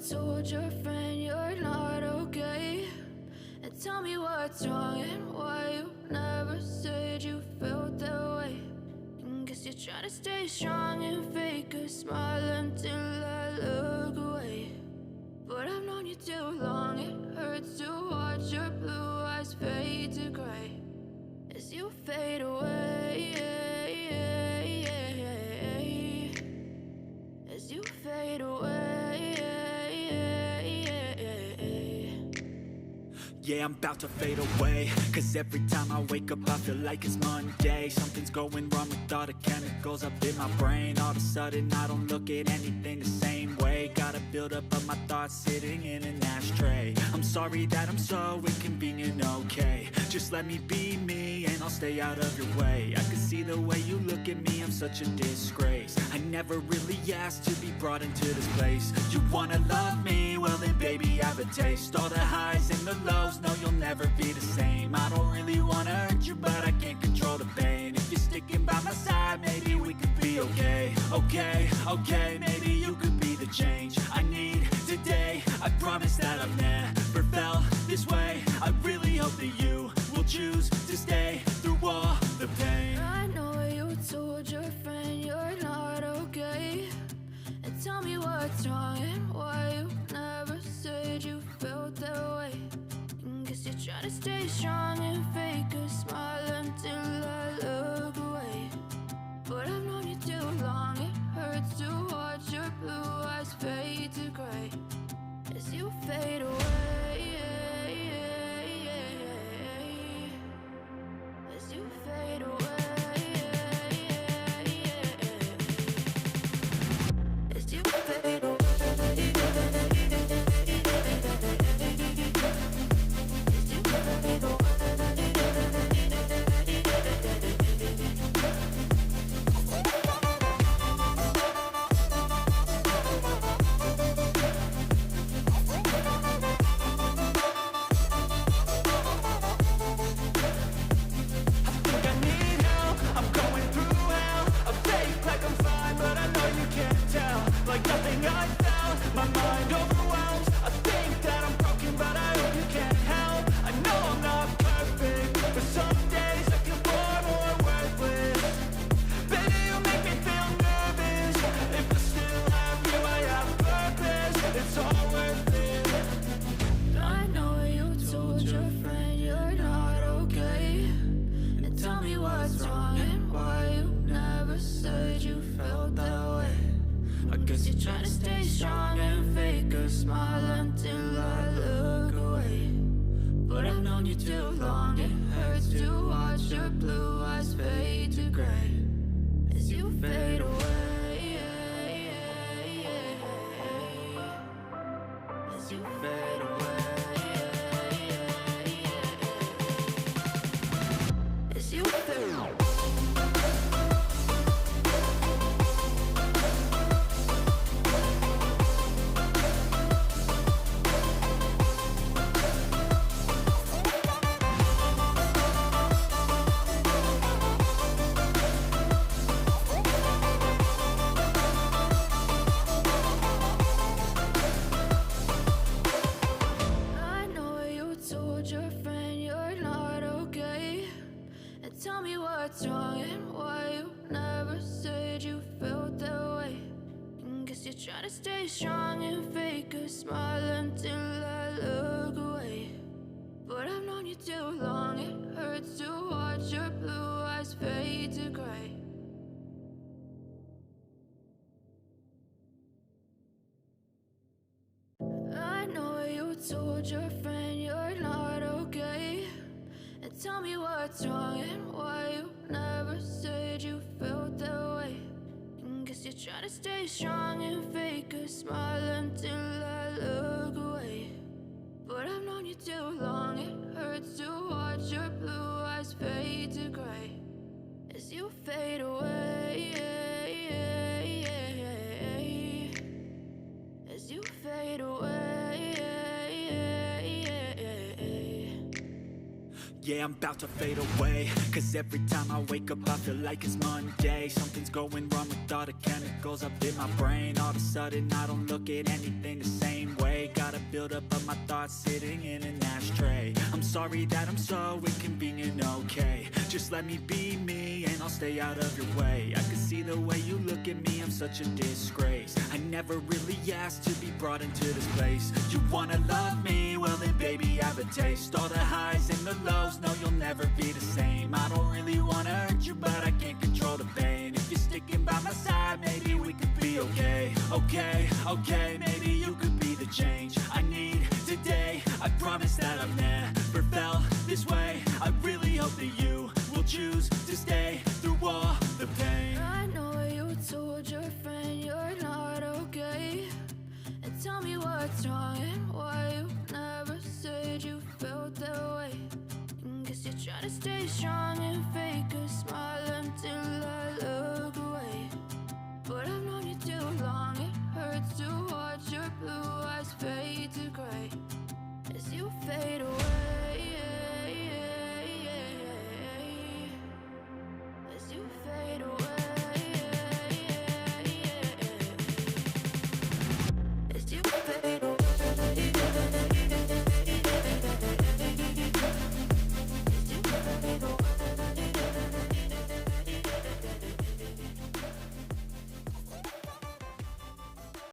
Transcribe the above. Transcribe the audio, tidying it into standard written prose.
told your friend you're not okay? And tell me what's wrong and why you never said you felt that way. And guess you're trying to stay strong and fake a smile until I look away. But I've known you too long, it hurts to watch your blue eyes fade to gray as you fade away, as you fade away. Yeah, I'm about to fade away, cause every time I wake up I feel like it's Monday. Something's going wrong with all the chemicals up in my brain. All of a sudden I don't look at anything the same way. Got a buildup of my thoughts sitting in an ashtray. I'm sorry that I'm so inconvenient, okay? Just let me be me and I'll stay out of your way. I can see the way you look at me, I'm such a disgrace. I never really asked to be brought into this place. You wanna love me? Well then baby I have a taste. All the highs and the lows, no you'll never be the same. I don't really wanna hurt you but I can't control the pain. If you're sticking by my side maybe we could be okay. Okay, maybe you could be the change I need today. I promise that I've never felt this way. I really hope that you will choose to stay through all the pain. I know you told your friend you're not okay. And tell me what's wrong and why you never said you felt that way. And guess you're trying to stay strong and fake a smile until I look away. But I've known you too long, it hurts to watch your blue eyes fade to gray as you fade away, as you fade away, as you fade away. Told your friend you're not okay. And tell me what's wrong and why you never said you felt that way. And guess you're trying to stay strong and fake a smile until I look away. But I've known you too long, it hurts to watch your blue eyes fade to gray as you fade away, as you fade away. Yeah, I'm about to fade away, cause every time I wake up I feel like it's Monday. Something's going wrong with all the chemicals up in my brain. All of a sudden I don't look at anything the same way. Gotta build up of my thoughts sitting in an ashtray. I'm sorry that I'm so inconvenient, okay. Just let me be me and I'll stay out of your way. I can see the way you look at me, I'm such a disgrace. I never really asked to be brought into this place. You wanna love me? Well then baby have a taste. All the highs and the lows, no you'll never be the same. I don't really wanna hurt you but I can't control the pain. If you're sticking by my side, maybe we could be okay. Okay, maybe you could be the change I need today. I promise that I've never felt this way. I really hope that you will choose to stay through all the pain. I know you told your friend you're not okay, and tell me what's wrong and why you never said you felt that way. Guess you're trying to stay strong and fake a smile until I